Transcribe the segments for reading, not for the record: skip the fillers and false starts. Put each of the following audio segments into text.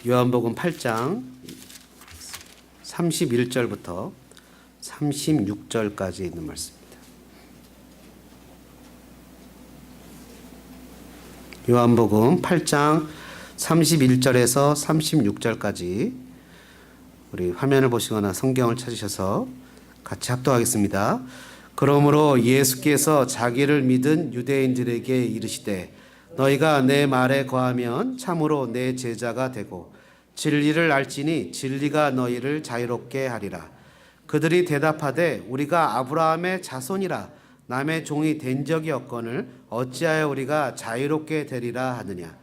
요한복음 8장 31절부터 36절까지 있는 말씀입니다. 요한복음 8장 31절에서 36절까지 우리 화면을 보시거나 성경을 찾으셔서 같이 합독하겠습니다. 그러므로 예수께서 자기를 믿은 유대인들에게 이르시되 너희가 내 말에 거하면 참으로 내 제자가 되고 진리를 알지니 진리가 너희를 자유롭게 하리라. 그들이 대답하되 우리가 아브라함의 자손이라 남의 종이 된 적이 없거늘 어찌하여 우리가 자유롭게 되리라 하느냐.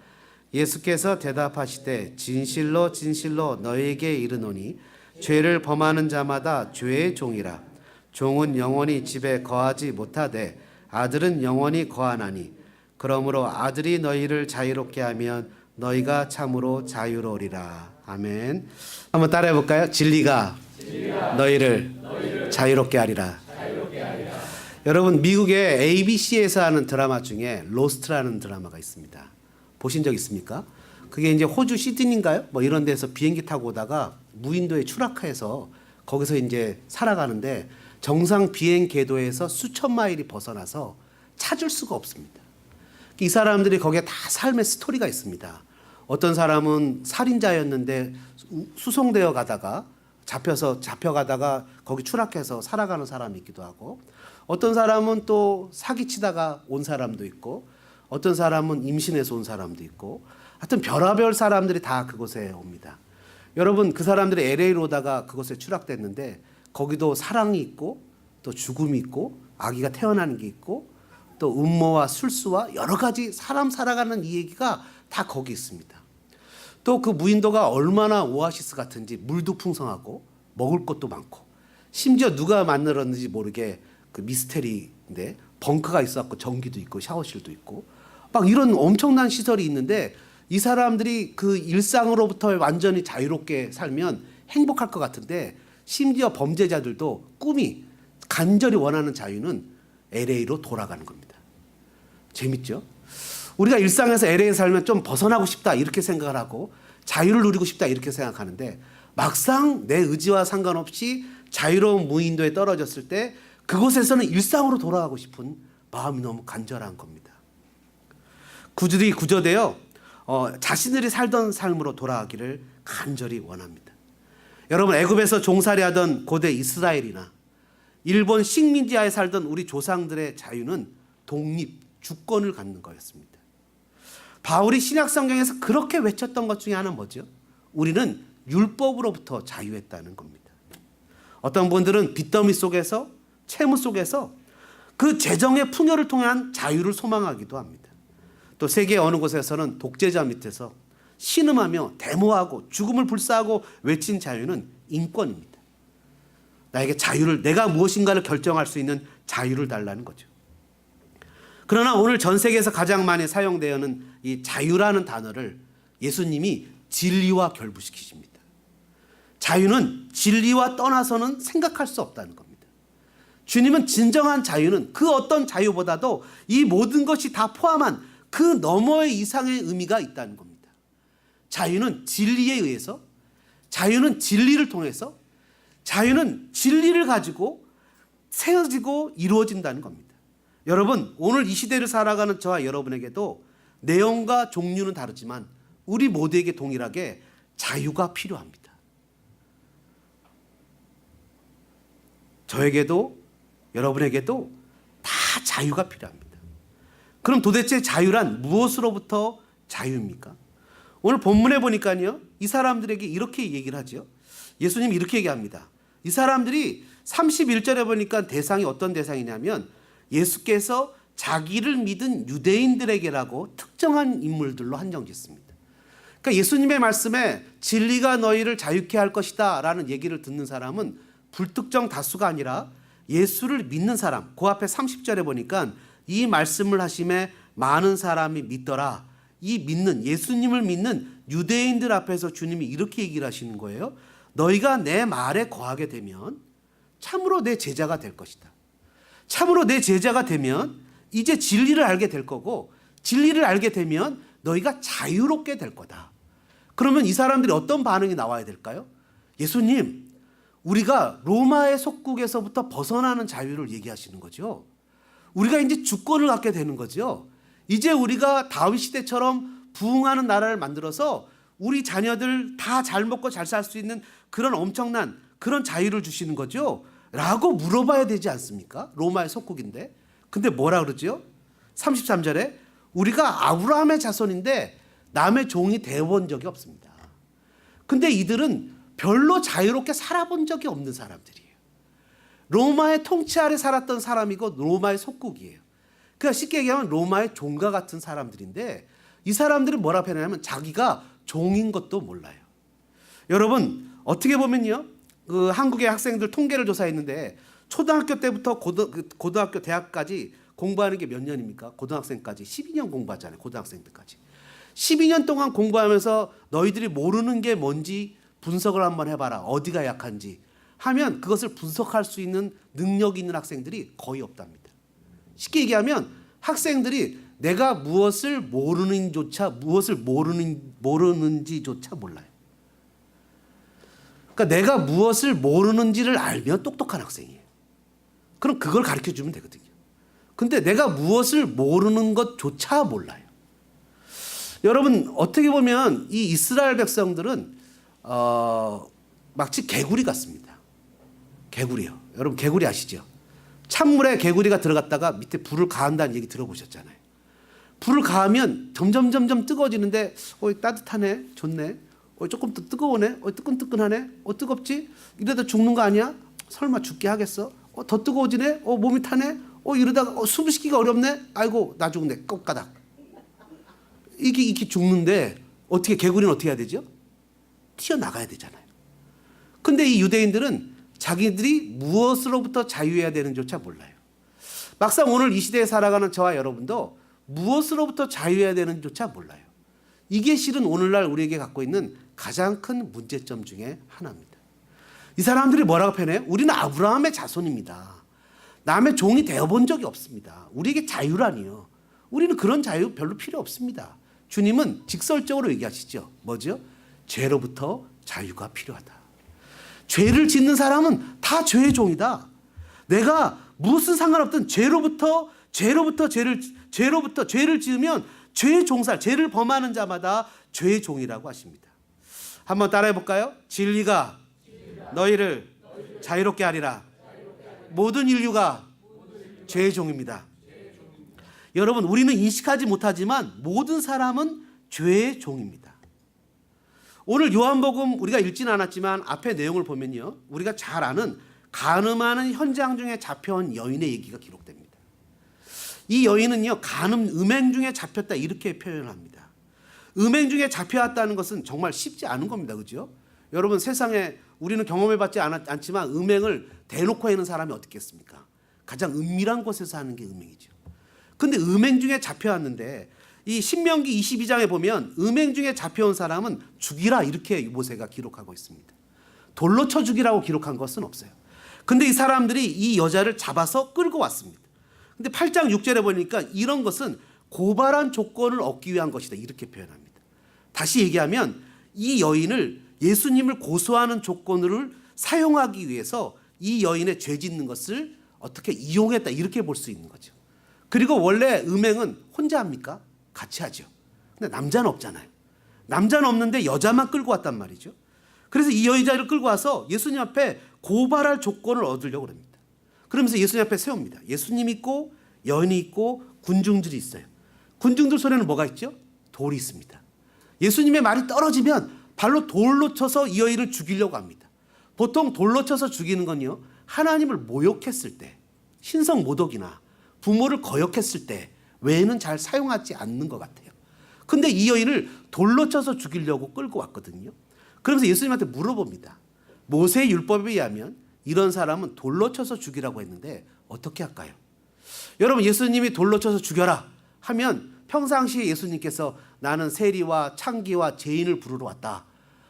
예수께서 대답하시되 진실로 진실로 너희에게 이르노니 죄를 범하는 자마다 죄의 종이라. 종은 영원히 집에 거하지 못하되 아들은 영원히 거하나니 그러므로 아들이 너희를 자유롭게 하면 너희가 참으로 자유로우리라. 아멘. 한번 따라해 볼까요? 진리가 너희를 자유롭게 하리라. 여러분, 미국의 ABC에서 하는 드라마 중에 로스트라는 드라마가 있습니다. 보신 적 있습니까? 그게 이제 호주 시드니인가요? 뭐 이런 데서 비행기 타고 오다가 무인도에 추락해서 거기서 이제 살아가는데 정상 비행 궤도에서 수천 마일이 벗어나서 찾을 수가 없습니다. 이 사람들이 거기에 다 삶의 스토리가 있습니다. 어떤 사람은 살인자였는데 수송되어 가다가 잡혀가다가 거기 추락해서 살아가는 사람이 있기도 하고, 어떤 사람은 또 사기치다가 온 사람도 있고, 어떤 사람은 임신해서 온 사람도 있고, 하여튼 별의별 사람들이 다 그곳에 옵니다. 여러분, 그 사람들이 LA로 오다가 그곳에 추락됐는데 거기도 사랑이 있고 또 죽음이 있고 아기가 태어나는 게 있고 또 음모와 술수와 여러 가지 사람 살아가는 이 얘기가 다 거기 있습니다. 또 그 무인도가 얼마나 오아시스 같은지 물도 풍성하고 먹을 것도 많고 심지어 누가 만들었는지 모르게 그 미스테리인데 벙커가 있어갖고 전기도 있고 샤워실도 있고 막 이런 엄청난 시설이 있는데 이 사람들이 그 일상으로부터 완전히 자유롭게 살면 행복할 것 같은데 심지어 범죄자들도 꿈이 간절히 원하는 자유는 LA로 돌아가는 겁니다. 재밌죠? 우리가 일상에서 LA에 살면 좀 벗어나고 싶다 이렇게 생각을 하고 자유를 누리고 싶다 이렇게 생각하는데 막상 내 의지와 상관없이 자유로운 무인도에 떨어졌을 때 그곳에서는 일상으로 돌아가고 싶은 마음이 너무 간절한 겁니다. 그들이 구조되어 자신들이 살던 삶으로 돌아가기를 간절히 원합니다. 여러분, 애굽에서 종살이하던 고대 이스라엘이나 일본 식민지하에 살던 우리 조상들의 자유는 독립, 주권을 갖는 거였습니다. 바울이 신약성경에서 그렇게 외쳤던 것 중에 하나는 뭐죠? 우리는 율법으로부터 자유했다는 겁니다. 어떤 분들은 빚더미 속에서 채무 속에서 그 재정의 풍요를 통한 자유를 소망하기도 합니다. 또 세계 어느 곳에서는 독재자 밑에서 신음하며 데모하고 죽음을 불사하고 외친 자유는 인권입니다. 나에게 자유를, 내가 무엇인가를 결정할 수 있는 자유를 달라는 거죠. 그러나 오늘 전 세계에서 가장 많이 사용되어는 이 자유라는 단어를 예수님이 진리와 결부시키십니다. 자유는 진리와 떠나서는 생각할 수 없다는 겁니다. 주님은 진정한 자유는 그 어떤 자유보다도 이 모든 것이 다 포함한 그 너머의 이상의 의미가 있다는 겁니다. 자유는 진리에 의해서, 자유는 진리를 통해서, 자유는 진리를 가지고 세워지고 이루어진다는 겁니다. 여러분, 오늘 이 시대를 살아가는 저와 여러분에게도 내용과 종류는 다르지만 우리 모두에게 동일하게 자유가 필요합니다. 저에게도 여러분에게도 다 자유가 필요합니다. 그럼 도대체 자유란 무엇으로부터 자유입니까? 오늘 본문에 보니까요, 이 사람들에게 이렇게 얘기를 하죠. 예수님이 이렇게 얘기합니다. 이 사람들이 31절에 보니까 대상이 어떤 대상이냐면 예수께서 자기를 믿은 유대인들에게라고 특정한 인물들로 한정짓습니다. 그러니까 예수님의 말씀에 진리가 너희를 자유케 할 것이다 라는 얘기를 듣는 사람은 불특정 다수가 아니라 예수를 믿는 사람, 그 앞에 30절에 보니까 이 말씀을 하심에 많은 사람이 믿더라. 이 믿는, 예수님을 믿는 유대인들 앞에서 주님이 이렇게 얘기를 하시는 거예요. 너희가 내 말에 거하게 되면 참으로 내 제자가 될 것이다. 참으로 내 제자가 되면 이제 진리를 알게 될 거고, 진리를 알게 되면 너희가 자유롭게 될 거다. 그러면 이 사람들이 어떤 반응이 나와야 될까요? 예수님, 우리가 로마의 속국에서부터 벗어나는 자유를 얘기하시는 거죠. 우리가 이제 주권을 갖게 되는 거죠. 이제 우리가 다윗 시대처럼 부흥하는 나라를 만들어서 우리 자녀들 다 잘 먹고 잘 살 수 있는 그런 엄청난 그런 자유를 주시는 거죠. 라고 물어봐야 되지 않습니까? 로마의 속국인데. 근데 뭐라 그러죠? 33절에 우리가 아브라함의 자손인데 남의 종이 되어본 적이 없습니다. 근데 이들은 별로 자유롭게 살아본 적이 없는 사람들이에요. 로마의 통치 아래 살았던 사람이고 로마의 속국이에요. 그러니까 쉽게 얘기하면 로마의 종과 같은 사람들인데 이 사람들은 뭐라 표현하냐면 자기가 종인 것도 몰라요. 여러분 어떻게 보면요, 그 한국의 학생들 통계를 조사했는데 초등학교 때부터 고등학교 대학까지 공부하는 게 몇 년입니까? 고등학생까지 12년 공부하잖아요. 고등학생 때까지 12년 동안 공부하면서 너희들이 모르는 게 뭔지 분석을 한번 해봐라. 어디가 약한지 하면 그것을 분석할 수 있는 능력이 있는 학생들이 거의 없답니다. 쉽게 얘기하면 학생들이 내가 무엇을 모르는지조차 몰라요. 그러니까 내가 무엇을 모르는지를 알면 똑똑한 학생이에요. 그럼 그걸 가르쳐 주면 되거든요. 근데 내가 무엇을 모르는 것조차 몰라요. 여러분 어떻게 보면 이 이스라엘 백성들은 마치 개구리 같습니다. 개구리요. 여러분 개구리 아시죠? 찬물에 개구리가 들어갔다가 밑에 불을 가한다는 얘기 들어보셨잖아요. 불을 가하면 점점 뜨거워지는데 따뜻하네, 좋네. 조금 더 뜨거우네, 뜨끈뜨끈하네, 뜨겁지? 이러다 죽는 거 아니야? 설마 죽게 하겠어? 더 뜨거워지네, 몸이 타네, 이러다가 숨쉬기가 어렵네, 아이고 나 죽네, 꺾가닥. 이게 죽는데 어떻게 개구리는 어떻게 해야 되죠? 튀어나가야 되잖아요. 근데 이 유대인들은 자기들이 무엇으로부터 자유해야 되는지조차 몰라요. 막상 오늘 이 시대에 살아가는 저와 여러분도 무엇으로부터 자유해야 되는지조차 몰라요. 이게 실은 오늘날 우리에게 갖고 있는 가장 큰 문제점 중에 하나입니다. 이 사람들이 뭐라고 표현해요? 우리는 아브라함의 자손입니다. 남의 종이 되어본 적이 없습니다. 우리에게 자유라니요. 우리는 그런 자유 별로 필요 없습니다. 주님은 직설적으로 얘기하시죠. 뭐죠? 죄로부터 자유가 필요하다. 죄를 짓는 사람은 다 죄의 종이다. 내가 무슨 상관없든 죄로부터 죄를 지으면 죄의 종살, 죄를 범하는 자마다 죄의 종이라고 하십니다. 한번 따라해 볼까요? 진리가 너희를 자유롭게 하리라. 모든 인류가 죄의 종입니다. 여러분 우리는 인식하지 못하지만 모든 사람은 죄의 종입니다. 오늘 요한복음 우리가 읽지는 않았지만 앞에 내용을 보면요, 우리가 잘 아는 간음하는 현장 중에 잡혀온 여인의 얘기가 기록됩니다. 이 여인은요, 음행 중에 잡혔다 이렇게 표현합니다. 음행 중에 잡혀왔다는 것은 정말 쉽지 않은 겁니다. 그죠? 여러분 세상에 우리는 경험해봤지 않지만 음행을 대놓고 하는 사람이 어디 있겠습니까? 가장 은밀한 곳에서 하는 게 음행이죠. 근데 음행 중에 잡혀왔는데 이 신명기 22장에 보면 음행 중에 잡혀온 사람은 죽이라 이렇게 모세가 기록하고 있습니다. 돌로 쳐 죽이라고 기록한 것은 없어요. 근데 이 사람들이 이 여자를 잡아서 끌고 왔습니다. 근데 8장 6절에 보니까 이런 것은 고발한 조건을 얻기 위한 것이다 이렇게 표현합니다. 다시 얘기하면 이 여인을 예수님을 고소하는 조건을 사용하기 위해서 이 여인의 죄 짓는 것을 어떻게 이용했다 이렇게 볼 수 있는 거죠. 그리고 원래 음행은 혼자 합니까? 같이 하죠. 근데 남자는 없잖아요. 남자는 없는데 여자만 끌고 왔단 말이죠. 그래서 이 여자를 끌고 와서 예수님 앞에 고발할 조건을 얻으려고 합니다. 그러면서 예수님 앞에 세웁니다. 예수님 있고 여인이 있고 군중들이 있어요. 군중들 손에는 뭐가 있죠? 돌이 있습니다. 예수님의 말이 떨어지면 발로 돌로 쳐서 이 여인을 죽이려고 합니다. 보통 돌로 쳐서 죽이는 건요, 하나님을 모욕했을 때, 신성 모독이나 부모를 거역했을 때 외에는 잘 사용하지 않는 것 같아요. 근데 이 여인을 돌로 쳐서 죽이려고 끌고 왔거든요. 그러면서 예수님한테 물어봅니다. 모세의 율법에 의하면 이런 사람은 돌로 쳐서 죽이라고 했는데 어떻게 할까요? 여러분 예수님이 돌로 쳐서 죽여라 하면 평상시에 예수님께서 나는 세리와 창기와 죄인을 부르러 왔다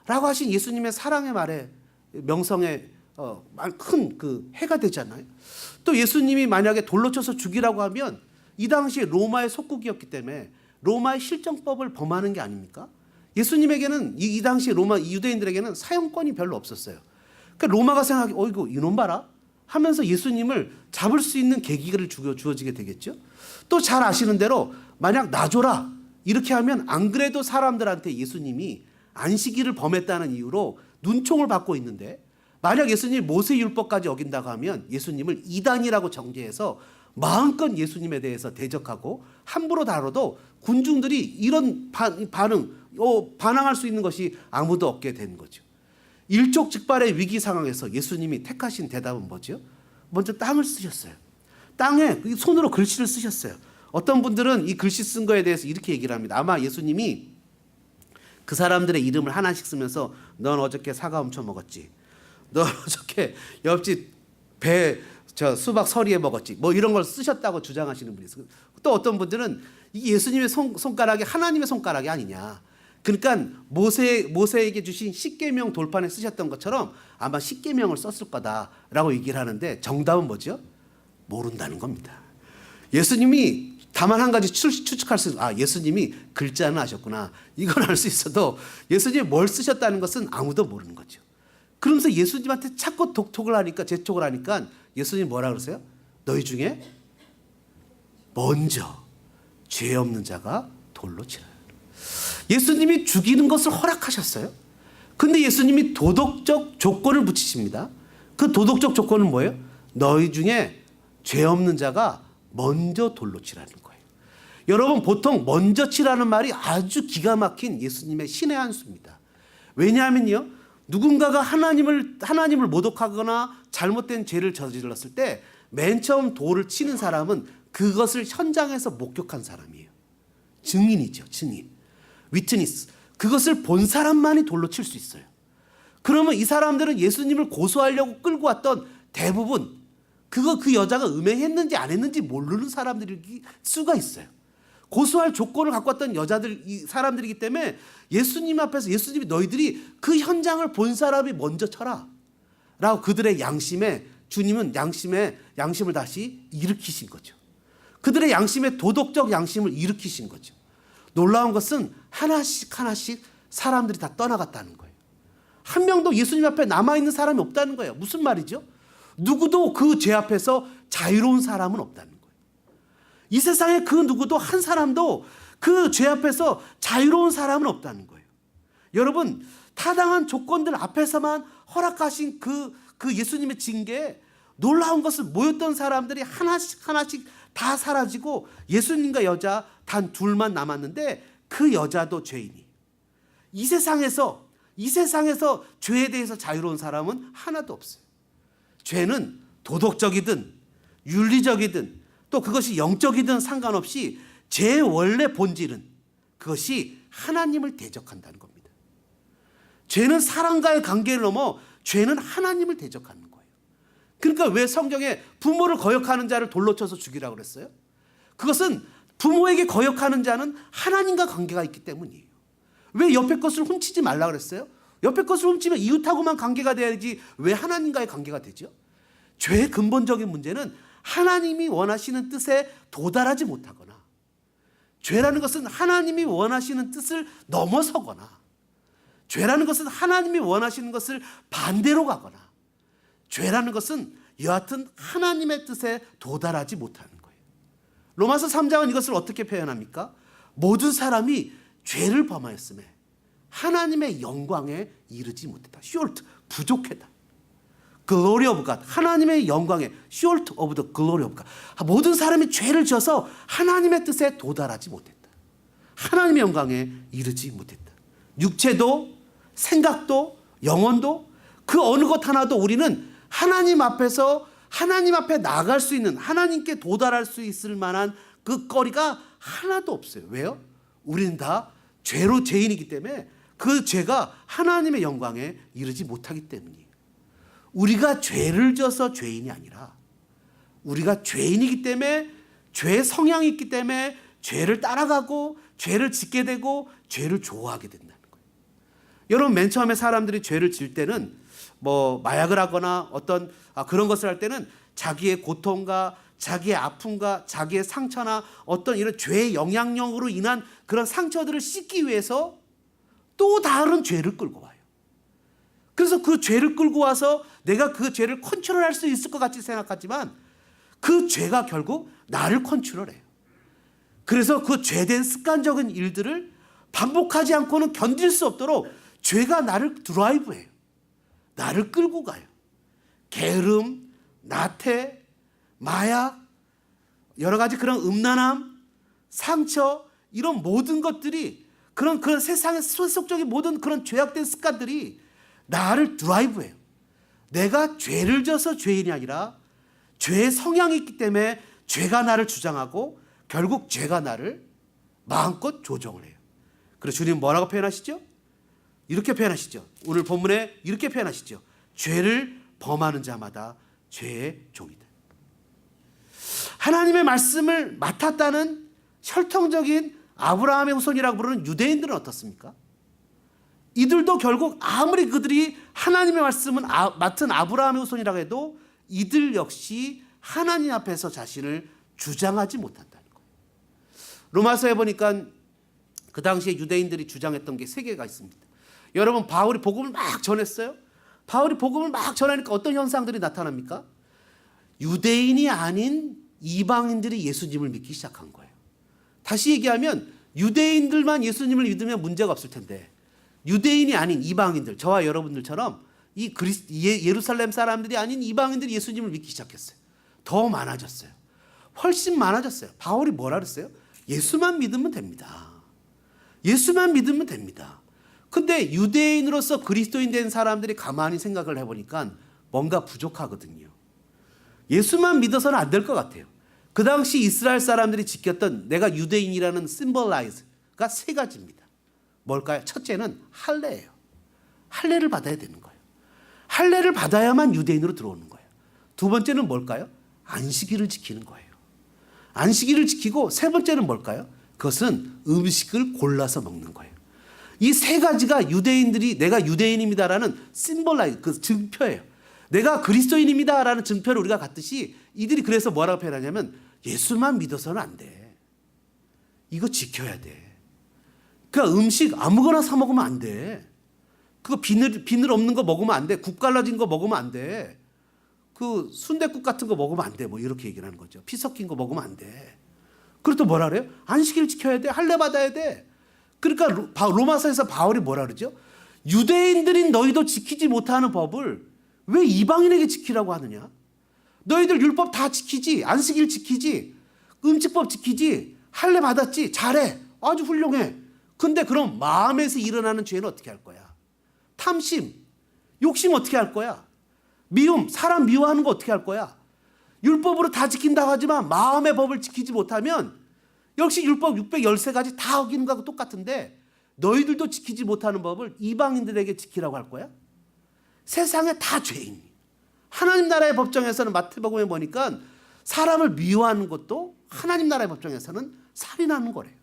라고 하신 예수님의 사랑의 말에 명성에 큰 그 해가 되잖아요. 또 예수님이 만약에 돌로 쳐서 죽이라고 하면 이 당시에 로마의 속국이었기 때문에 로마의 실정법을 범하는 게 아닙니까? 예수님에게는 이 당시 로마 유대인들에게는 사형권이 별로 없었어요. 그러니까 로마가 생각하기 이거 이놈 봐라 하면서 예수님을 잡을 수 있는 계기를 주어지게 되겠죠. 또 잘 아시는 대로 만약 놔줘라 이렇게 하면 안 그래도 사람들한테 예수님이 안식일을 범했다는 이유로 눈총을 받고 있는데, 만약 예수님이 모세율법까지 어긴다고 하면 예수님을 이단이라고 정죄해서 마음껏 예수님에 대해서 대적하고 함부로 다뤄도 군중들이 이런 반항할 수 있는 것이 아무도 없게 된 거죠. 일촉즉발의 위기 상황에서 예수님이 택하신 대답은 뭐죠? 먼저 땅을 쓰셨어요. 땅에 손으로 글씨를 쓰셨어요. 어떤 분들은 이 글씨 쓴 거에 대해서 이렇게 얘기를 합니다. 아마 예수님이 그 사람들의 이름을 하나씩 쓰면서 넌 어저께 사과 훔쳐 먹었지, 넌 어저께 옆집 수박 서리에 먹었지, 뭐 이런 걸 쓰셨다고 주장하시는 분이 있어요. 또 어떤 분들은 이 예수님의 손가락이 하나님의 손가락이 아니냐, 그러니까 모세에게 주신 십계명 돌판에 쓰셨던 것처럼 아마 십계명을 썼을 거다라고 얘기를 하는데, 정답은 뭐죠? 모른다는 겁니다. 예수님이 다만 한 가지 추측할 수 있어요. 예수님이 글자는 아셨구나, 이건 알 수 있어도 예수님이 뭘 쓰셨다는 것은 아무도 모르는 거죠. 그러면서 예수님한테 자꾸 재촉을 하니까 예수님이 뭐라 그러세요? 너희 중에 먼저 죄 없는 자가 돌로 치라. 예수님이 죽이는 것을 허락하셨어요. 근데 예수님이 도덕적 조건을 붙이십니다. 그 도덕적 조건은 뭐예요? 너희 중에 죄 없는 자가 먼저 돌로 치라는 거예요. 여러분, 보통 먼저 치라는 말이 아주 기가 막힌 예수님의 신의 한 수입니다. 왜냐하면요, 누군가가 하나님을 모독하거나 잘못된 죄를 저질렀을 때 맨 처음 돌을 치는 사람은 그것을 현장에서 목격한 사람이에요. 증인이죠, 증인. 위트니스. 그것을 본 사람만이 돌로 칠 수 있어요. 그러면 이 사람들은 예수님을 고소하려고 끌고 왔던 대부분 그 여자가 음행했는지 안 했는지 모르는 사람들일 수가 있어요. 고소할 조건을 갖고 왔던 사람들이기 때문에 예수님 앞에서 예수님이 너희들이 그 현장을 본 사람이 먼저 쳐라 라고 그들의 주님은 양심을 다시 일으키신 거죠. 그들의 도덕적 양심을 일으키신 거죠. 놀라운 것은 하나씩 사람들이 다 떠나갔다는 거예요. 한 명도 예수님 앞에 남아있는 사람이 없다는 거예요. 무슨 말이죠? 누구도 그 죄 앞에서 자유로운 사람은 없다는 거예요. 이 세상에 그 누구도 한 사람도 그 죄 앞에서 자유로운 사람은 없다는 거예요. 여러분, 타당한 조건들 앞에서만 허락하신 그 예수님의 징계에 놀라운 것은 모였던 사람들이 하나씩 다 사라지고 예수님과 여자 단 둘만 남았는데 그 여자도 죄인이. 이 세상에서 죄에 대해서 자유로운 사람은 하나도 없어요. 죄는 도덕적이든 윤리적이든 또 그것이 영적이든 상관없이 죄의 원래 본질은 그것이 하나님을 대적한다는 겁니다. 죄는 사람과의 관계를 넘어 죄는 하나님을 대적하는 거예요. 그러니까 왜 성경에 부모를 거역하는 자를 돌로 쳐서 죽이라고 그랬어요? 그것은 부모에게 거역하는 자는 하나님과 관계가 있기 때문이에요. 왜 옆에 것을 훔치지 말라고 그랬어요? 옆에 것을 훔치면 이웃하고만 관계가 돼야지 왜 하나님과의 관계가 되죠? 죄의 근본적인 문제는 하나님이 원하시는 뜻에 도달하지 못하거나, 죄라는 것은 하나님이 원하시는 뜻을 넘어서거나, 죄라는 것은 하나님이 원하시는 것을 반대로 가거나, 죄라는 것은 여하튼 하나님의 뜻에 도달하지 못하는 거예요. 로마서 3장은 이것을 어떻게 표현합니까? 모든 사람이 죄를 범하였음에 하나님의 영광에 이르지 못했다. short, 부족했다. glory of God, 하나님의 영광에 short of the glory of God. 모든 사람이 죄를 지어서 하나님의 뜻에 도달하지 못했다. 하나님의 영광에 이르지 못했다. 육체도 생각도 영혼도 그 어느 것 하나도 우리는 하나님 앞에 나아갈 수 있는, 하나님께 도달할 수 있을 만한 그 거리가 하나도 없어요. 왜요? 우리는 다 죄인이기 때문에 그 죄가 하나님의 영광에 이르지 못하기 때문이에요. 우리가 죄를 져서 죄인이 아니라 우리가 죄인이기 때문에, 죄의 성향이 있기 때문에 죄를 따라가고 죄를 짓게 되고 죄를 좋아하게 된다는 거예요. 여러분, 맨 처음에 사람들이 죄를 질 때는 마약을 하거나 어떤 그런 것을 할 때는 자기의 고통과 자기의 아픔과 자기의 상처나 어떤 이런 죄의 영향력으로 인한 그런 상처들을 씻기 위해서 또 다른 죄를 끌고 와요. 그래서 그 죄를 끌고 와서 내가 그 죄를 컨트롤할 수 있을 것 같이 생각하지만 그 죄가 결국 나를 컨트롤해요. 그래서 그 죄된 습관적인 일들을 반복하지 않고는 견딜 수 없도록 죄가 나를 드라이브해요. 나를 끌고 가요. 게으름, 나태, 마약, 여러 가지 그런 음란함, 상처, 이런 모든 것들이 그런 세상의 세속적인 모든 그런 죄악된 습관들이 나를 드라이브해요. 내가 죄를 져서 죄인이 아니라 죄의 성향이 있기 때문에 죄가 나를 주장하고 결국 죄가 나를 마음껏 조종을 해요. 그래서 주님 뭐라고 표현하시죠? 이렇게 표현하시죠. 오늘 본문에 이렇게 표현하시죠. 죄를 범하는 자마다 죄의 종이다. 하나님의 말씀을 맡았다는 혈통적인 아브라함의 후손이라고 부르는 유대인들은 어떻습니까? 이들도 결국 아무리 그들이 하나님의 말씀은 맡은 아브라함의 후손이라고 해도 이들 역시 하나님 앞에서 자신을 주장하지 못한다는 거예요. 로마서에 보니까 그 당시에 유대인들이 주장했던 게 세 개가 있습니다. 여러분, 바울이 복음을 막 전했어요. 바울이 복음을 막 전하니까 어떤 현상들이 나타납니까? 유대인이 아닌 이방인들이 예수님을 믿기 시작한 거예요. 다시 얘기하면 유대인들만 예수님을 믿으면 문제가 없을 텐데 유대인이 아닌 이방인들, 저와 여러분들처럼 예루살렘 사람들이 아닌 이방인들이 예수님을 믿기 시작했어요. 더 많아졌어요. 훨씬 많아졌어요. 바울이 뭐라 그랬어요? 예수만 믿으면 됩니다. 예수만 믿으면 됩니다. 근데 유대인으로서 그리스도인 된 사람들이 가만히 생각을 해보니까 뭔가 부족하거든요. 예수만 믿어서는 안 될 것 같아요. 그 당시 이스라엘 사람들이 지켰던 내가 유대인이라는 심볼라이즈가 세 가지입니다. 뭘까요? 첫째는 할례예요. 할례를 받아야 되는 거예요. 할례를 받아야만 유대인으로 들어오는 거예요. 두 번째는 뭘까요? 안식일을 지키는 거예요. 안식일을 지키고 세 번째는 뭘까요? 그것은 음식을 골라서 먹는 거예요. 이 세 가지가 유대인들이 내가 유대인입니다라는 심볼라이즈, 그 증표예요. 내가 그리스도인입니다라는 증표를 우리가 갖듯이 이들이 그래서 뭐라고 표현하냐면 예수만 믿어서는 안 돼. 이거 지켜야 돼. 그러니까 음식 아무거나 사 먹으면 안 돼. 그거 비늘 없는 거 먹으면 안 돼. 국 갈라진 거 먹으면 안 돼. 그 순댓국 같은 거 먹으면 안 돼. 뭐 이렇게 얘기를 하는 거죠. 피 섞인 거 먹으면 안 돼. 그리고 또 뭐라 그래요? 안식일 지켜야 돼. 할례 받아야 돼. 그러니까 로마서에서 바울이 뭐라 그러죠? 유대인들인 너희도 지키지 못하는 법을 왜 이방인에게 지키라고 하느냐? 너희들 율법 다 지키지, 안식일 지키지, 음식법 지키지, 할례 받았지, 잘해, 아주 훌륭해. 근데 그럼 마음에서 일어나는 죄는 어떻게 할 거야? 탐심, 욕심 어떻게 할 거야? 미움, 사람 미워하는 거 어떻게 할 거야? 율법으로 다 지킨다고 하지만 마음의 법을 지키지 못하면 역시 율법 613가지 다 어기는 거하고 똑같은데 너희들도 지키지 못하는 법을 이방인들에게 지키라고 할 거야? 세상에 다 죄인이. 하나님 나라의 법정에서는 마태복음에 보니까 사람을 미워하는 것도 하나님 나라의 법정에서는 살인하는 거래요.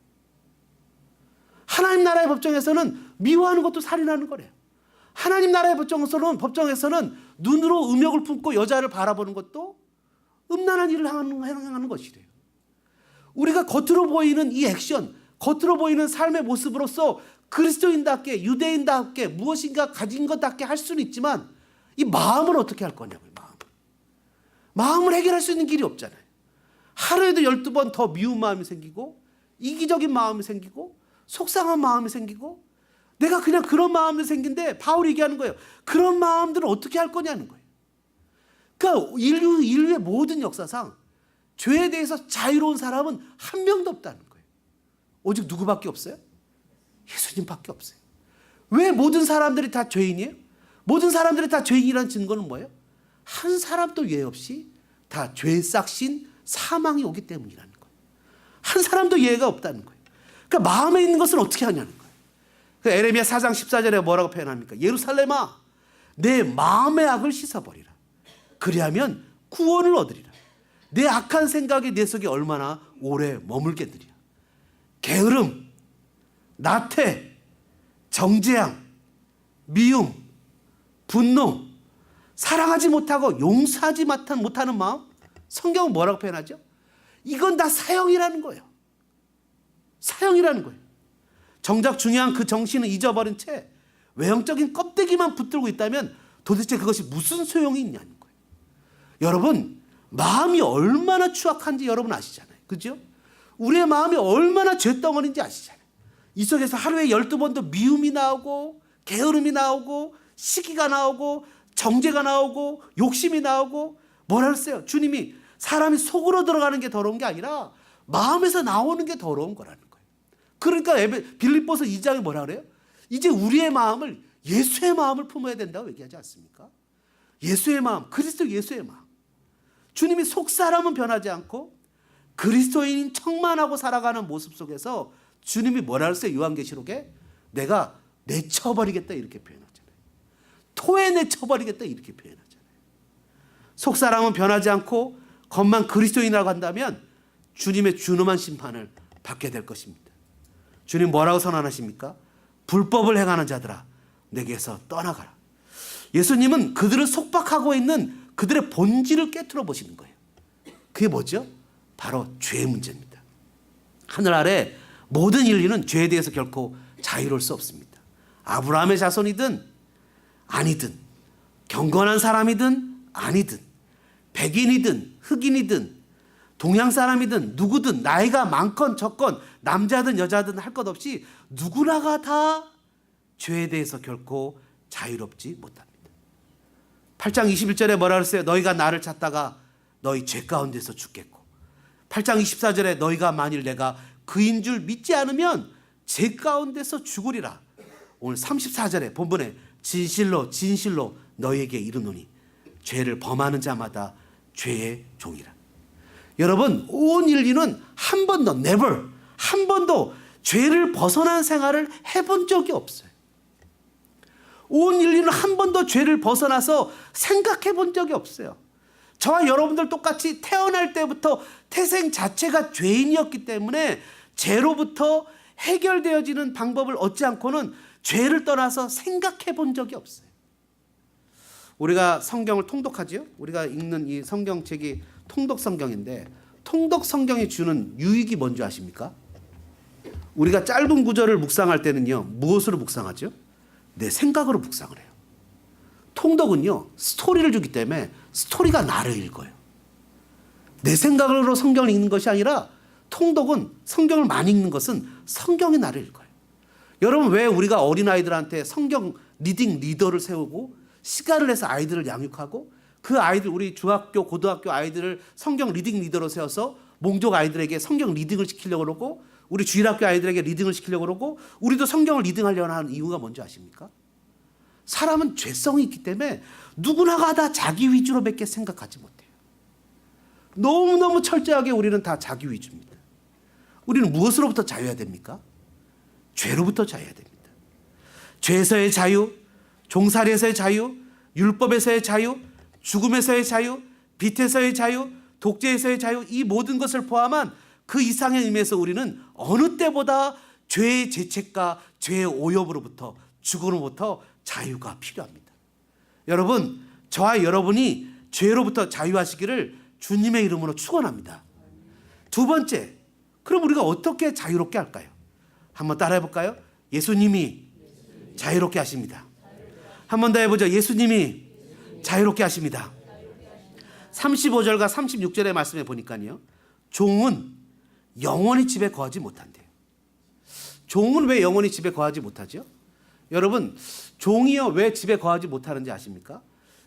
하나님 나라의 법정에서는 미워하는 것도 살인하는 거래요. 하나님 나라의 법정에서는 눈으로 음욕을 품고 여자를 바라보는 것도 음란한 일을 행하는 것이래요. 우리가 겉으로 보이는 이 액션, 겉으로 보이는 삶의 모습으로서 그리스도인답게 유대인답게 무엇인가 가진 것답게 할 수는 있지만 이 마음을 어떻게 할 거냐고요. 마음을 해결할 수 있는 길이 없잖아요. 하루에도 12번 더 미운 마음이 생기고 이기적인 마음이 생기고 속상한 마음이 생기고 내가 그냥 그런 마음이 생긴데 바울이 얘기하는 거예요. 그런 마음들을 어떻게 할 거냐는 거예요. 그러니까 인류의 모든 역사상 죄에 대해서 자유로운 사람은 한 명도 없다는 거예요. 오직 누구밖에 없어요? 예수님밖에 없어요. 왜 모든 사람들이 다 죄인이에요? 모든 사람들이 다 죄인이라는 증거는 뭐예요? 한 사람도 예외 없이 다 죄의 싹신 사망이 오기 때문이라는 거예요. 한 사람도 예외가 없다는 거예요. 그러니까 마음에 있는 것은 어떻게 하냐는 거예요. 그러니까 에레미야 4장 14절에 뭐라고 표현합니까? 예루살렘아 내 마음의 악을 씻어버리라. 그리하면 구원을 얻으리라. 내 악한 생각이 내 속에 얼마나 오래 머물겠느냐. 게으름, 나태, 정죄함, 미움, 분노, 사랑하지 못하고 용서하지 못하는 마음, 성경은 뭐라고 표현하죠? 이건 다 사형이라는 거예요. 사형이라는 거예요. 정작 중요한 그 정신을 잊어버린 채 외형적인 껍데기만 붙들고 있다면 도대체 그것이 무슨 소용이 있냐는 거예요. 여러분, 마음이 얼마나 추악한지 여러분 아시잖아요. 그죠? 우리의 마음이 얼마나 죄덩어리인지 아시잖아요. 이 속에서 하루에 12번도 미움이 나오고 게으름이 나오고 시기가 나오고 정죄가 나오고 욕심이 나오고 뭐라 그랬어요? 주님이 사람이 속으로 들어가는 게 더러운 게 아니라 마음에서 나오는 게 더러운 거라는 거예요. 그러니까 빌립보서 2장에 뭐라 그래요? 이제 우리의 마음을 예수의 마음을 품어야 된다고 얘기하지 않습니까? 예수의 마음, 그리스도 예수의 마음. 주님이 속사람은 변하지 않고 그리스도인인 척만하고 살아가는 모습 속에서 주님이 뭐라 그랬어요? 요한계시록에 내가 내쳐버리겠다 이렇게 표현하잖아요. 토해내쳐버리겠다 이렇게 표현하잖아요. 속사람은 변하지 않고 겉만 그리스도인이라고 한다면 주님의 준엄한 심판을 받게 될 것입니다. 주님 뭐라고 선언하십니까? 불법을 행하는 자들아 내게서 떠나가라. 예수님은 그들을 속박하고 있는 그들의 본질을 깨트려 보시는 거예요. 그게 뭐죠? 바로 죄의 문제입니다. 하늘 아래 모든 인류는 죄에 대해서 결코 자유로울 수 없습니다. 아브라함의 자손이든 아니든 경건한 사람이든 아니든 백인이든 흑인이든 동양 사람이든 누구든 나이가 많건 적건 남자든 여자든 할 것 없이 누구나가 다 죄에 대해서 결코 자유롭지 못합니다. 8장 21절에 뭐라 그랬어요? 너희가 나를 찾다가 너희 죄 가운데서 죽겠고 8장 24절에 너희가 만일 내가 그인 줄 믿지 않으면 죄 가운데서 죽으리라. 오늘 34절에 본문에 진실로 진실로 너희에게 이르노니 죄를 범하는 자마다 죄의 종이라. 여러분, 온 인류는 한 번도 never 한 번도 죄를 벗어난 생활을 해본 적이 없어요. 온 인류는 한 번도 죄를 벗어나서 생각해 본 적이 없어요. 저와 여러분들 똑같이 태어날 때부터 태생 자체가 죄인이었기 때문에 죄로부터 해결되어지는 방법을 얻지 않고는 죄를 떠나서 생각해 본 적이 없어요. 우리가 성경을 통독하죠. 우리가 읽는 이 성경책이 통독 성경인데 통독 성경이 주는 유익이 뭔지 아십니까? 우리가 짧은 구절을 묵상할 때는요. 무엇으로 묵상하죠? 내 생각으로 묵상을 해요. 통독은요. 스토리를 주기 때문에 스토리가 나를 읽어요. 내 생각으로 성경을 읽는 것이 아니라 통독은 성경을 많이 읽는 것은 성경이 나를 읽어요. 여러분 왜 우리가 어린아이들한테 성경 리딩 리더를 세우고 시간을 내서 아이들을 양육하고 그 아이들 우리 중학교 고등학교 아이들을 성경 리딩 리더로 세워서 몽족 아이들에게 성경 리딩을 시키려고 그러고 우리 주일학교 아이들에게 리딩을 시키려고 그러고 우리도 성경을 리딩하려고 하는 이유가 뭔지 아십니까? 사람은 죄성이 있기 때문에 누구나가 다 자기 위주로 밖에 생각하지 못해요. 너무너무 철저하게 우리는 다 자기 위주입니다. 우리는 무엇으로부터 자유해야 됩니까? 죄로부터 자유해야 됩니다. 죄에서의 자유, 종살이에서의 자유, 율법에서의 자유, 죽음에서의 자유, 빛에서의 자유, 독재에서의 자유, 이 모든 것을 포함한 그 이상의 의미에서 우리는 어느 때보다 죄의 죄책과 죄의 오염으로부터 죽음으로부터 자유가 필요합니다. 여러분, 저와 여러분이 죄로부터 자유하시기를 주님의 이름으로 축원합니다. 두 번째, 그럼 우리가 어떻게 자유롭게 할까요? 한번 따라해 볼까요? 예수님이 자유롭게 하십니다. 한번 더 해보죠. 예수님이 자유롭게 하십니다. 35절과 36절의 말씀에 보니까요. 종은 영원히 집에 거하지 못한대요. 종은 왜 영원히 집에 거하지 못하죠? 여러분, 종이요 왜 집에 거하지 못하는지 아십니까?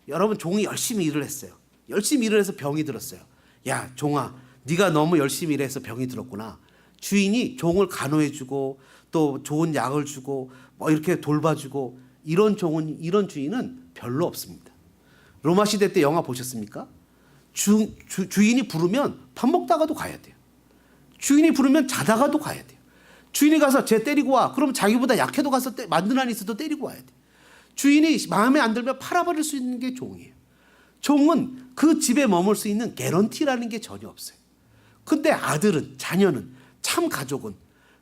여러분, 종이 열심히 일을 했어요. 열심히 일을 해서 병이 들었어요. 야, 종아, 네가 너무 열심히 일해서 병이 들었구나. 주인이 종을 간호해주고 또 좋은 약을 주고 뭐 이렇게 돌봐주고 이런 주인은 별로 없습니다. 로마 시대 때 영화 보셨습니까? 주인이 부르면 밥 먹다가도 가야 돼요. 주인이 부르면 자다가도 가야 돼요. 주인이 가서 쟤 때리고 와. 그럼 자기보다 약해도 가서 만든 안에 있어도 때리고 와야 돼요. 주인이 마음에 안 들면 팔아버릴 수 있는 게 종이에요. 종은 그 집에 머물 수 있는 개런티라는 게 전혀 없어요. 근데 아들은, 자녀는, 참 가족은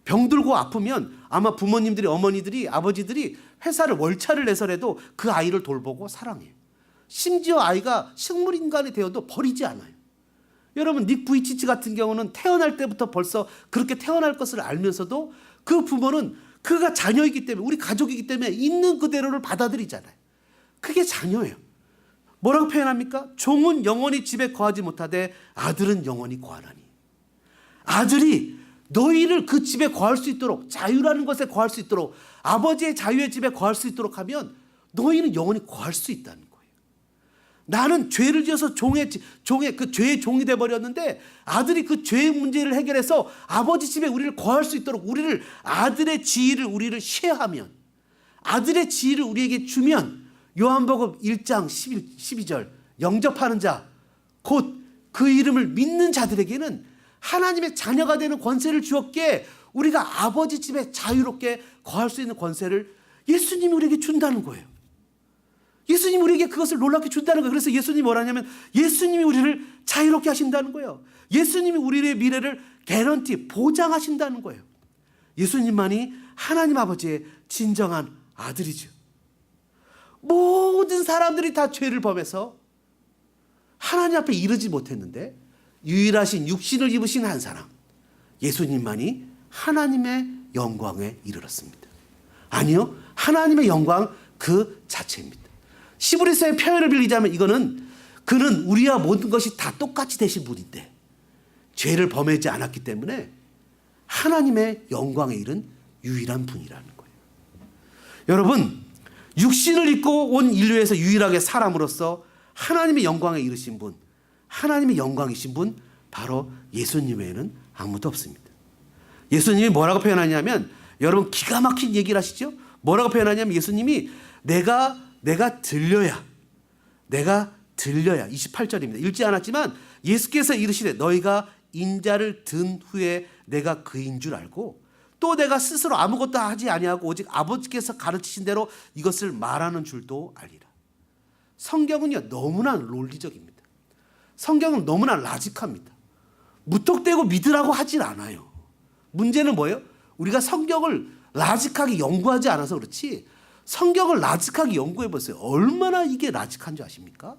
병들고 아프면 아마 부모님들이, 어머니들이, 아버지들이 회사를 월차를 내서라도 그 아이를 돌보고 사랑해요. 심지어 아이가 식물인간이 되어도 버리지 않아요. 여러분, 닉 부이치치 같은 경우는 태어날 때부터 벌써 그렇게 태어날 것을 알면서도 그 부모는 그가 자녀이기 때문에, 우리 가족이기 때문에 있는 그대로를 받아들이잖아요. 그게 자녀예요. 뭐라고 표현합니까? 종은 영원히 집에 거하지 못하되 아들은 영원히 거하나니. 아들이 너희를 그 집에 거할 수 있도록, 자유라는 것에 거할 수 있도록, 아버지의 자유의 집에 거할 수 있도록 하면 너희는 영원히 거할 수 있다는 거예요. 나는 죄를 지어서 그 죄의 종이 돼버렸는데, 아들이 그 죄의 문제를 해결해서 아버지 집에 우리를 거할 수 있도록, 우리를 아들의 지위를 우리를 쉐어하면, 아들의 지위를 우리에게 주면, 요한복음 1장 12절 영접하는 자, 곧 그 이름을 믿는 자들에게는 하나님의 자녀가 되는 권세를 주었기에 우리가 아버지 집에 자유롭게 거할 수 있는 권세를 예수님이 우리에게 준다는 거예요. 예수님이 우리에게 그것을 놀랍게 준다는 거예요. 그래서 예수님이 뭐라냐면 예수님이 우리를 자유롭게 하신다는 거예요. 예수님이 우리의 미래를 개런티, 보장하신다는 거예요. 예수님만이 하나님 아버지의 진정한 아들이죠. 모든 사람들이 다 죄를 범해서 하나님 앞에 이르지 못했는데 유일하신 육신을 입으신 한 사람, 예수님만이 하나님의 영광에 이르렀습니다. 아니요, 하나님의 영광 그 자체입니다. 히브리서의 표현을 빌리자면 이거는, 그는 우리와 모든 것이 다 똑같이 되신 분인데 죄를 범하지 않았기 때문에 하나님의 영광에 이른 유일한 분이라는 거예요. 여러분, 육신을 입고 온 인류에서 유일하게 사람으로서 하나님의 영광에 이르신 분, 하나님의 영광이신 분, 바로 예수님 외에는 아무도 없습니다. 예수님이 뭐라고 표현하냐면, 여러분 기가 막힌 얘기를 하시죠? 뭐라고 표현하냐면 예수님이 내가 들려야 28절입니다. 읽지 않았지만 예수께서 이르시되 너희가 인자를 든 후에 내가 그인 줄 알고 또 내가 스스로 아무것도 하지 아니하고 오직 아버지께서 가르치신 대로 이것을 말하는 줄도 알리라. 성경은요 너무나 논리적입니다. 성경은 너무나 라직합니다. 무턱대고 믿으라고 하질 않아요. 문제는 뭐예요? 우리가 성경을 라직하게 연구하지 않아서 그렇지, 성경을 라직하게 연구해 보세요. 얼마나 이게 라직한 줄 아십니까?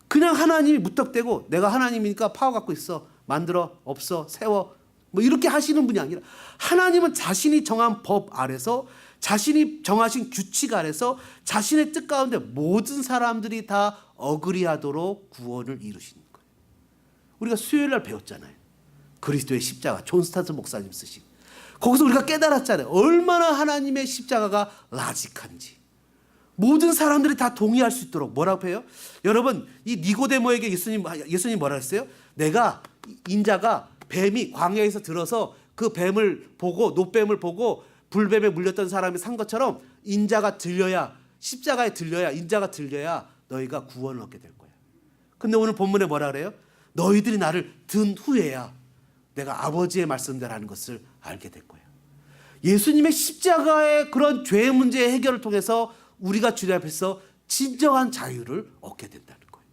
그냥 하나님이 무턱대고 내가 하나님이니까 파워 갖고 있어, 만들어, 없어, 세워, 뭐 이렇게 하시는 분이 아니라, 하나님은 자신이 정한 법 아래서, 자신이 정하신 규칙 아래서 자신의 뜻 가운데 모든 사람들이 다 어그리하도록 구원을 이루시는 거예요. 우리가 수요일 날 배웠잖아요. 그리스도의 십자가, 존 스타트 목사님 쓰신. 거기서 우리가 깨달았잖아요. 얼마나 하나님의 십자가가 라직한지. 모든 사람들이 다 동의할 수 있도록. 뭐라고 해요? 여러분, 이 니고데모에게 예수님 뭐라 했어요? 내가, 인자가 뱀이 광야에서 들어서 그 뱀을 보고, 노뱀을 보고 불뱀에 물렸던 사람이 산 것처럼 인자가 들려야, 십자가에 들려야, 인자가 들려야 너희가 구원을 얻게 될 거야. 근데 오늘 본문에 뭐라 그래요? 너희들이 나를 든 후에야 내가 아버지의 말씀대로 하는 것을 알게 될 거야. 예수님의 십자가의 그런 죄의 문제의 해결을 통해서 우리가 주님 앞에서 진정한 자유를 얻게 된다는 거예요.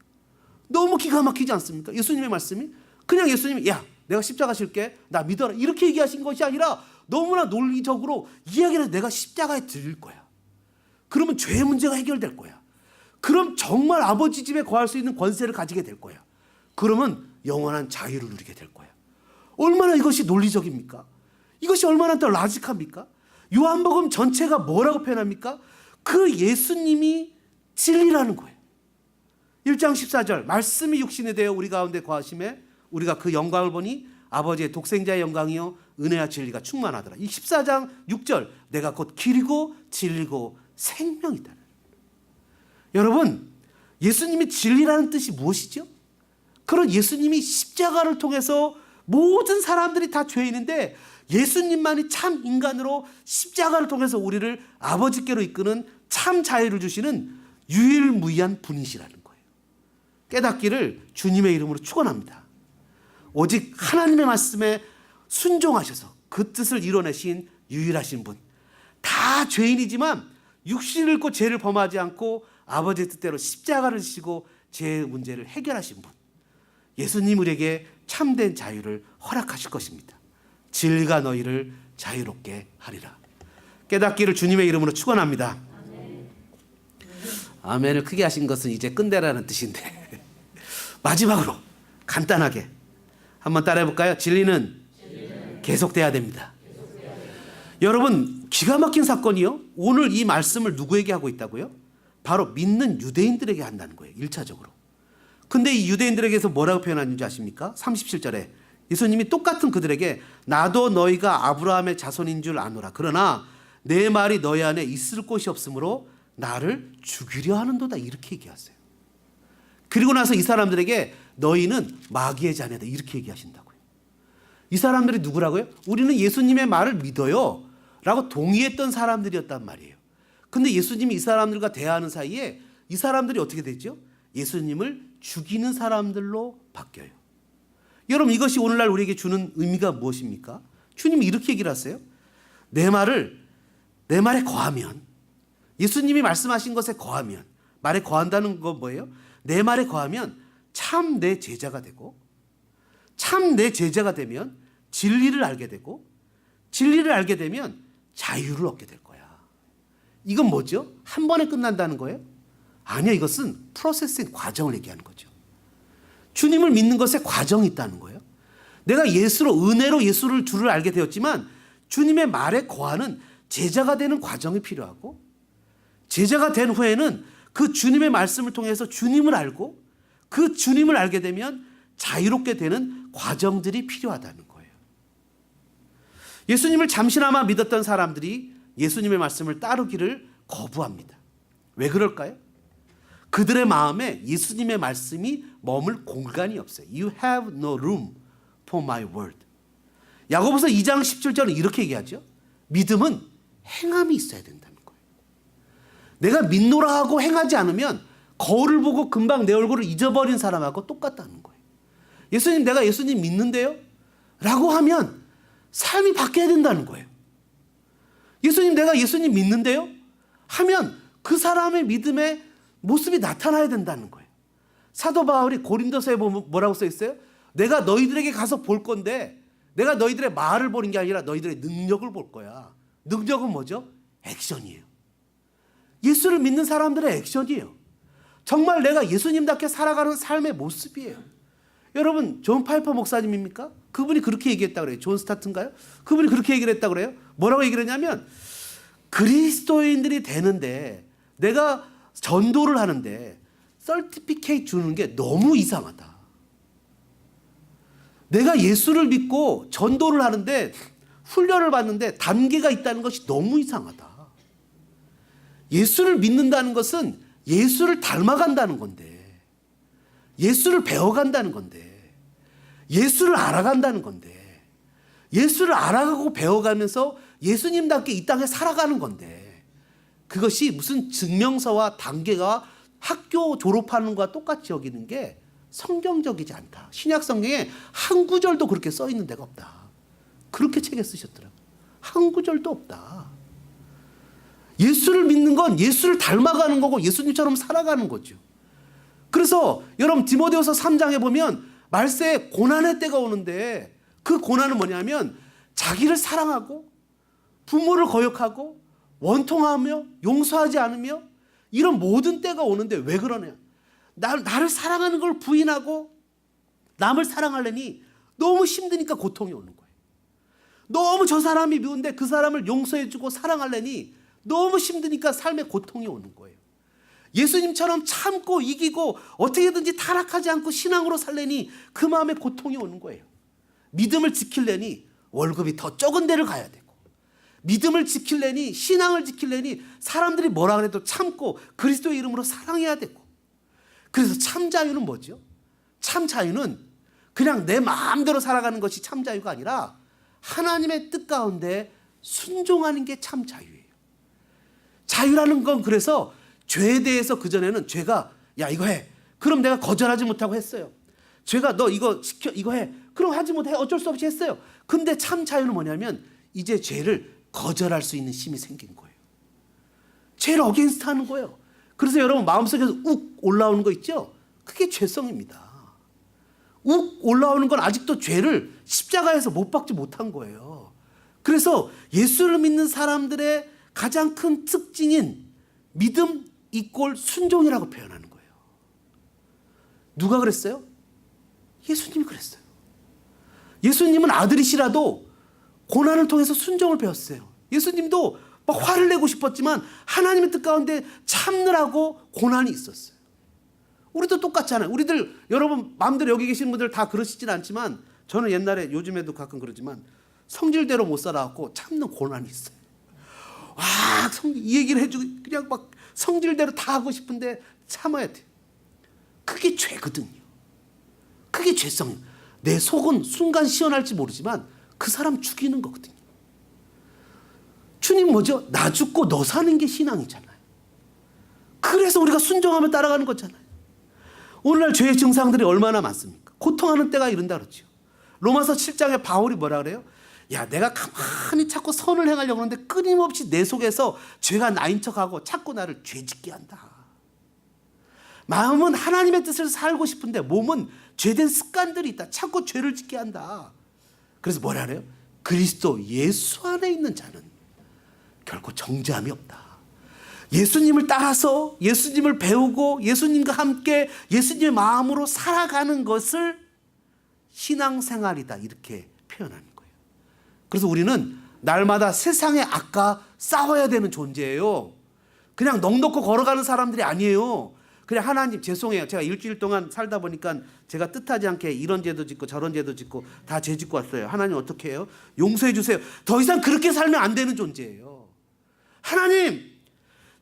너무 기가 막히지 않습니까? 예수님의 말씀이 그냥 예수님이 야 내가 십자가 실게, 나 믿어라, 이렇게 얘기하신 것이 아니라 너무나 논리적으로 이야기를, 내가 십자가에 들릴 거야. 그러면 죄의 문제가 해결될 거야. 그럼 정말 아버지 집에 거할 수 있는 권세를 가지게 될 거야. 그러면 영원한 자유를 누리게 될 거야. 얼마나 이것이 논리적입니까? 이것이 얼마나 더 라직합니까? 요한복음 전체가 뭐라고 표현합니까? 그 예수님이 진리라는 거예요. 1장 14절 말씀이 육신이 되어 우리 가운데 거하심에 우리가 그 영광을 보니 아버지의 독생자의 영광이요 은혜와 진리가 충만하더라. 이 14장 6절 내가 곧 길이고 진리고 생명이다. 여러분, 예수님이 진리라는 뜻이 무엇이죠? 그런 예수님이 십자가를 통해서 모든 사람들이 다 죄인인데 예수님만이 참 인간으로 십자가를 통해서 우리를 아버지께로 이끄는 참 자유를 주시는 유일무이한 분이시라는 거예요. 깨닫기를 주님의 이름으로 축원합니다. 오직 하나님의 말씀에 순종하셔서 그 뜻을 이뤄내신 유일하신 분, 다 죄인이지만 육신을 입고 죄를 범하지 않고 아버지의 뜻대로 십자가를 지시고 죄의 문제를 해결하신 분, 예수님 우리에게 참된 자유를 허락하실 것입니다. 진리가 너희를 자유롭게 하리라. 깨닫기를 주님의 이름으로 축원합니다. 아멘을 크게 하신 것은 이제 끝내라는 뜻인데 마지막으로 간단하게 한번 따라해 볼까요? 진리는 계속돼야 됩니다. 여러분, 기가 막힌 사건이요. 오늘 이 말씀을 누구에게 하고 있다고요? 바로 믿는 유대인들에게 한다는 거예요. 1차적으로. 근데 이 유대인들에게서 뭐라고 표현하는지 아십니까? 37절에 예수님이 똑같은 그들에게 나도 너희가 아브라함의 자손인 줄 아노라. 그러나 내 말이 너희 안에 있을 곳이 없으므로 나를 죽이려 하는도다. 이렇게 얘기하세요. 그리고 나서 이 사람들에게 너희는 마귀의 자녀다. 이렇게 얘기하신다고요. 이 사람들이 누구라고요? 우리는 예수님의 말을 믿어요 라고 동의했던 사람들이었단 말이에요. 근데 예수님이 이 사람들과 대화하는 사이에 이 사람들이 어떻게 되죠? 예수님을 죽이는 사람들로 바뀌어요. 여러분, 이것이 오늘날 우리에게 주는 의미가 무엇입니까? 주님이 이렇게 얘기를 하세요. 내 말에 거하면, 예수님이 말씀하신 것에 거하면, 말에 거한다는 건 뭐예요? 내 말에 거하면 참 내 제자가 되고, 참 내 제자가 되면 진리를 알게 되고, 진리를 알게 되면 자유를 얻게 될 거야. 이건 뭐죠? 한 번에 끝난다는 거예요? 아니요, 이것은 프로세스의 과정을 얘기하는 거죠. 주님을 믿는 것에 과정이 있다는 거예요. 내가 예수로, 은혜로 예수를 주를 알게 되었지만 주님의 말에 거하는 제자가 되는 과정이 필요하고, 제자가 된 후에는 그 주님의 말씀을 통해서 주님을 알고, 그 주님을 알게 되면 자유롭게 되는 과정들이 필요하다는 거예요. 예수님을 잠시나마 믿었던 사람들이 예수님의 말씀을 따르기를 거부합니다. 왜 그럴까요? 그들의 마음에 예수님의 말씀이 머물 공간이 없어요. You have no room for my word. 야고보서 2장 17절은 이렇게 얘기하죠. 믿음은 행함이 있어야 된다는 거예요. 내가 믿노라 하고 행하지 않으면 거울을 보고 금방 내 얼굴을 잊어버린 사람하고 똑같다는 거예요. 예수님, 내가 예수님 믿는데요? 라고 하면 삶이 바뀌어야 된다는 거예요. 예수님, 내가 예수님 믿는데요? 하면 그 사람의 믿음의 모습이 나타나야 된다는 거예요. 사도 바울이 고린도서에 보면 뭐라고 써 있어요? 내가 너희들에게 가서 볼 건데 내가 너희들의 말을 보는 게 아니라 너희들의 능력을 볼 거야. 능력은 뭐죠? 액션이에요. 예수를 믿는 사람들의 액션이에요. 정말 내가 예수님답게 살아가는 삶의 모습이에요. 여러분, 존 파이퍼 목사님입니까? 그분이 그렇게 얘기했다고 그래요. 존 스타트인가요? 그분이 그렇게 얘기를 했다고 그래요. 뭐라고 얘기를 했냐면, 그리스도인들이 되는데 내가 전도를 하는데 서티피케이트 주는 게 너무 이상하다. 내가 예수를 믿고 전도를 하는데 훈련을 받는데 단계가 있다는 것이 너무 이상하다. 예수를 믿는다는 것은 예수를 닮아간다는 건데, 예수를 배워간다는 건데, 예수를 알아간다는 건데, 예수를 알아가고 배워가면서 예수님답게 이 땅에 살아가는 건데, 그것이 무슨 증명서와 단계가 학교 졸업하는 것과 똑같이 여기는 게 성경적이지 않다. 신약 성경에 한 구절도 그렇게 써 있는 데가 없다. 그렇게 책에 쓰셨더라고요. 한 구절도 없다. 예수를 믿는 건 예수를 닮아가는 거고 예수님처럼 살아가는 거죠. 그래서 여러분, 디모데후서 3장에 보면 말세에 고난의 때가 오는데, 그 고난은 뭐냐면 자기를 사랑하고 부모를 거역하고 원통하며 용서하지 않으며 이런 모든 때가 오는데 왜 그러냐? 나를 사랑하는 걸 부인하고 남을 사랑하려니 너무 힘드니까 고통이 오는 거예요. 너무 저 사람이 미운데 그 사람을 용서해주고 사랑하려니 너무 힘드니까 삶에 고통이 오는 거예요. 예수님처럼 참고 이기고 어떻게든지 타락하지 않고 신앙으로 살려니 그 마음에 고통이 오는 거예요. 믿음을 지키려니 월급이 더 적은 데를 가야 되고, 믿음을 지키려니, 신앙을 지키려니 사람들이 뭐라 그래도 참고 그리스도의 이름으로 사랑해야 되고. 그래서 참 자유는 뭐죠? 참 자유는 그냥 내 마음대로 살아가는 것이 참 자유가 아니라 하나님의 뜻 가운데 순종하는 게 참 자유예요. 자유라는 건, 그래서 죄에 대해서 그전에는 죄가, 야 이거 해, 그럼 내가 거절하지 못하고 했어요. 죄가 너 이거 시켜, 이거 해, 그럼 하지 못해, 어쩔 수 없이 했어요. 근데 참 자유는 뭐냐면 이제 죄를 거절할 수 있는 힘이 생긴 거예요. 죄를 어게인스트 하는 거예요. 그래서 여러분, 마음속에서 욱 올라오는 거 있죠? 그게 죄성입니다. 욱 올라오는 건 아직도 죄를 십자가에서 못 박지 못한 거예요. 그래서 예수를 믿는 사람들의 가장 큰 특징인 믿음 이꼴 순종이라고 표현하는 거예요. 누가 그랬어요? 예수님이 그랬어요. 예수님은 아들이시라도 고난을 통해서 순종을 배웠어요. 예수님도 막 화를 내고 싶었지만 하나님의 뜻 가운데 참느라고 고난이 있었어요. 우리도 똑같잖아요. 우리들 여러분 마음대로 여기 계시는 분들 다 그러시진 않지만 저는 옛날에 요즘에도 가끔 그러지만 성질대로 못 살아갖고 참는 고난이 있어요. 와, 이 얘기를 해주고 그냥 막 성질대로 다 하고 싶은데 참아야 돼요. 그게 죄거든요. 그게 죄성이에요. 내 속은 순간 시원할지 모르지만 그 사람 죽이는 거거든요. 주님 뭐죠? 나 죽고 너 사는 게 신앙이잖아요. 그래서 우리가 순종하며 따라가는 거잖아요. 오늘날 죄의 증상들이 얼마나 많습니까? 고통하는 때가 이른다 그러죠. 로마서 7장에 바울이 뭐라 그래요? 야, 내가 가만히 자꾸 선을 행하려고 하는데 끊임없이 내 속에서 죄가 나인 척하고 자꾸 나를 죄짓게 한다. 마음은 하나님의 뜻을 살고 싶은데 몸은 죄된 습관들이 있다. 자꾸 죄를 짓게 한다. 그래서 뭐라 그래요? 그리스도 예수 안에 있는 자는 결코 정죄함이 없다. 예수님을 따라서 예수님을 배우고 예수님과 함께 예수님의 마음으로 살아가는 것을 신앙생활이다 이렇게 표현하는 거예요. 그래서 우리는 날마다 세상의 악과 싸워야 되는 존재예요. 그냥 넋놓고 걸어가는 사람들이 아니에요. 그냥 하나님 죄송해요. 제가 일주일 동안 살다 보니까 제가 뜻하지 않게 이런 죄도 짓고 저런 죄도 짓고 다 죄 짓고 왔어요. 하나님 어떻게 해요? 용서해 주세요. 더 이상 그렇게 살면 안 되는 존재예요. 하나님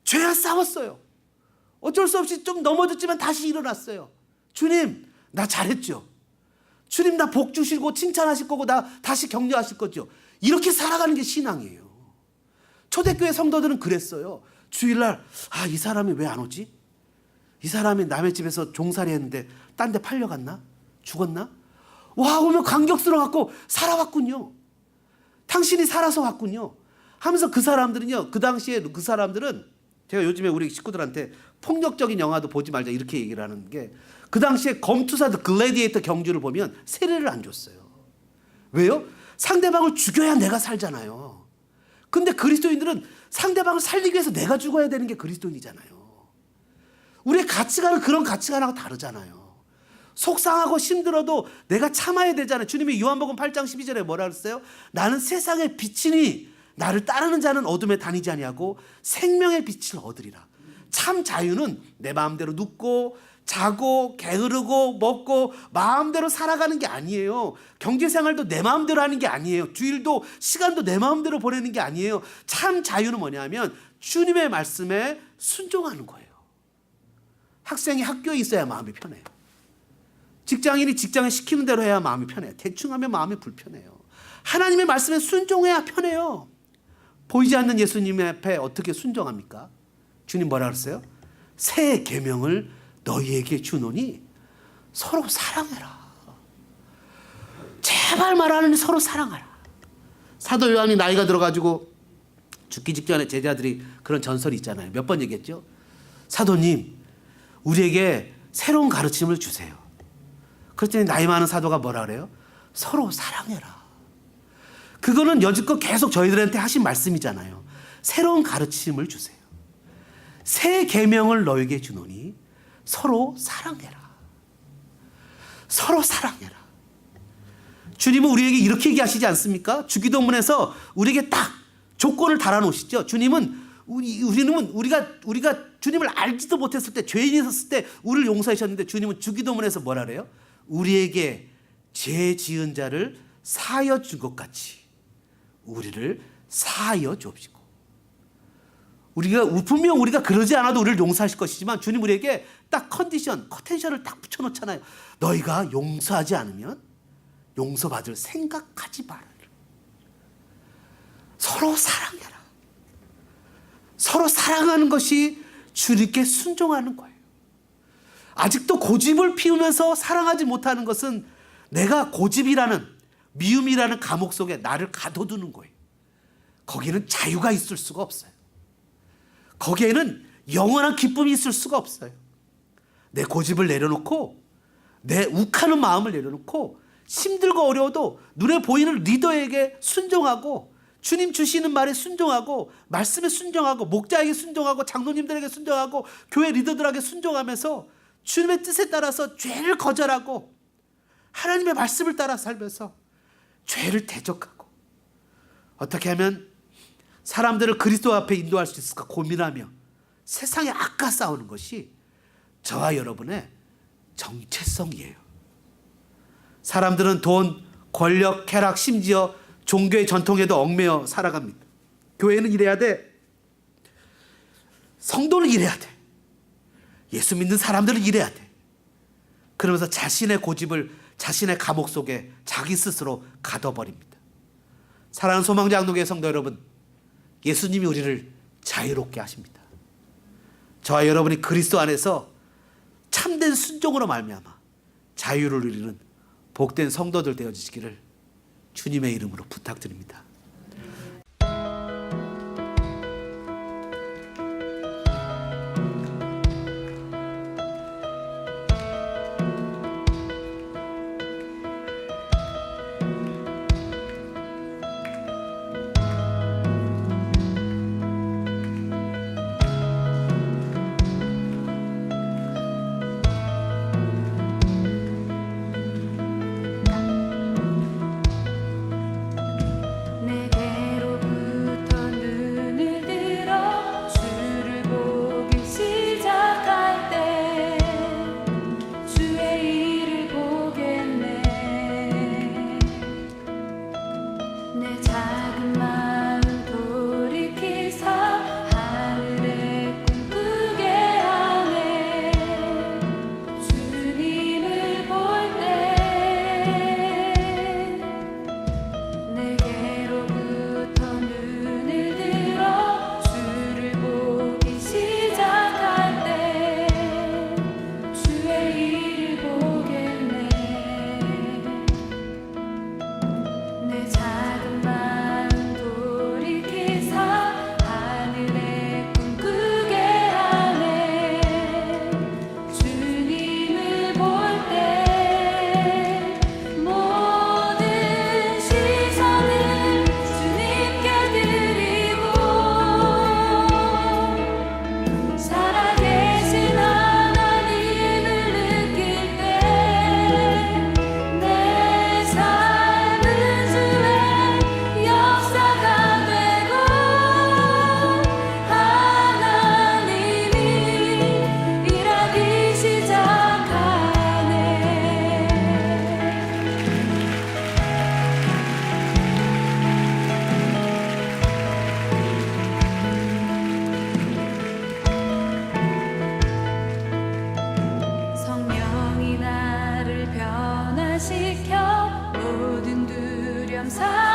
죄와 싸웠어요. 어쩔 수 없이 좀 넘어졌지만 다시 일어났어요. 주님 나 잘했죠. 주님 나 복 주시고 칭찬하실 거고 나 다시 격려하실 거죠. 이렇게 살아가는 게 신앙이에요. 초대교회 성도들은 그랬어요. 주일날 이 사람이 왜 안 오지? 이 사람이 남의 집에서 종살이 했는데 딴 데 팔려갔나? 죽었나? 와, 오면 감격스러워갖고 살아왔군요. 당신이 살아서 왔군요 하면서 그 사람들은요, 그 당시에 그 사람들은 제가 요즘에 우리 식구들한테 폭력적인 영화도 보지 말자 이렇게 얘기를 하는 게 그 당시에 검투사 글래디에이터 경주를 보면 세례를 안 줬어요. 왜요? 상대방을 죽여야 내가 살잖아요. 근데 그리스도인들은 상대방을 살리기 위해서 내가 죽어야 되는 게 그리스도인이잖아요. 우리의 가치관은 그런 가치관하고 다르잖아요. 속상하고 힘들어도 내가 참아야 되잖아요. 주님이 요한복음 8장 12절에 뭐라 그랬어요? 나는 세상의 빛이니 나를 따르는 자는 어둠에 다니지 아니하고 생명의 빛을 얻으리라. 참 자유는 내 마음대로 눕고 자고 게으르고 먹고 마음대로 살아가는 게 아니에요. 경제생활도 내 마음대로 하는 게 아니에요. 주일도 시간도 내 마음대로 보내는 게 아니에요. 참 자유는 뭐냐면 주님의 말씀에 순종하는 거예요. 학생이 학교에 있어야 마음이 편해요. 직장인이 직장에 시키는 대로 해야 마음이 편해요. 대충 하면 마음이 불편해요. 하나님의 말씀에 순종해야 편해요. 보이지 않는 예수님 앞에 어떻게 순종합니까? 주님 뭐라 그랬어요? 새 계명을 너희에게 주노니 서로 사랑해라. 제발 말하는 서로 사랑하라. 사도 요한이 나이가 들어가지고 죽기 직전에 제자들이 그런 전설이 있잖아요. 몇 번 얘기했죠? 사도님 우리에게 새로운 가르침을 주세요. 그랬더니 나이 많은 사도가 뭐라 그래요? 서로 사랑해라. 그거는 여지껏 계속 저희들한테 하신 말씀이잖아요. 새로운 가르침을 주세요. 새 계명을 너에게 주노니 서로 사랑해라. 서로 사랑해라. 주님은 우리에게 이렇게 얘기하시지 않습니까? 주기도문에서 우리에게 딱 조건을 달아놓으시죠. 주님은 우리가 주님을 알지도 못했을 때 죄인이 있었을 때 우리를 용서하셨는데 주님은 주기도문에서 뭐라 그래요? 우리에게 죄 지은 자를 사하여 준 것 같이 우리를 사하여 주옵시고. 분명 우리가 그러지 않아도 우리를 용서하실 것이지만 주님 우리에게 딱 컨텐션을 딱 붙여놓잖아요. 너희가 용서하지 않으면 용서받을 생각하지 말아라. 서로 사랑해라. 서로 사랑하는 것이 주님께 순종하는 거예요. 아직도 고집을 피우면서 사랑하지 못하는 것은 내가 고집이라는 미움이라는 감옥 속에 나를 가둬두는 거예요. 거기는 자유가 있을 수가 없어요. 거기에는 영원한 기쁨이 있을 수가 없어요. 내 고집을 내려놓고 내 욱하는 마음을 내려놓고 힘들고 어려워도 눈에 보이는 리더에게 순종하고 주님 주시는 말에 순종하고 말씀에 순종하고 목자에게 순종하고 장로님들에게 순종하고 교회 리더들에게 순종하면서 주님의 뜻에 따라서 죄를 거절하고 하나님의 말씀을 따라 살면서 죄를 대적하고 어떻게 하면 사람들을 그리스도 앞에 인도할 수 있을까 고민하며 세상의 악과 싸우는 것이 저와 여러분의 정체성이에요. 사람들은 돈, 권력, 쾌락, 심지어 종교의 전통에도 얽매여 살아갑니다. 교회는 이래야 돼. 성도는 이래야 돼. 예수 믿는 사람들은 이래야 돼. 그러면서 자신의 고집을 자신의 감옥 속에 자기 스스로 가둬버립니다. 사랑하는 소망자 양동교회 성도 여러분, 예수님이 우리를 자유롭게 하십니다. 저와 여러분이 그리스도 안에서 참된 순종으로 말미암아 자유를 누리는 복된 성도들 되어주시기를 주님의 이름으로 부탁드립니다. 시켜 모든 두려움 사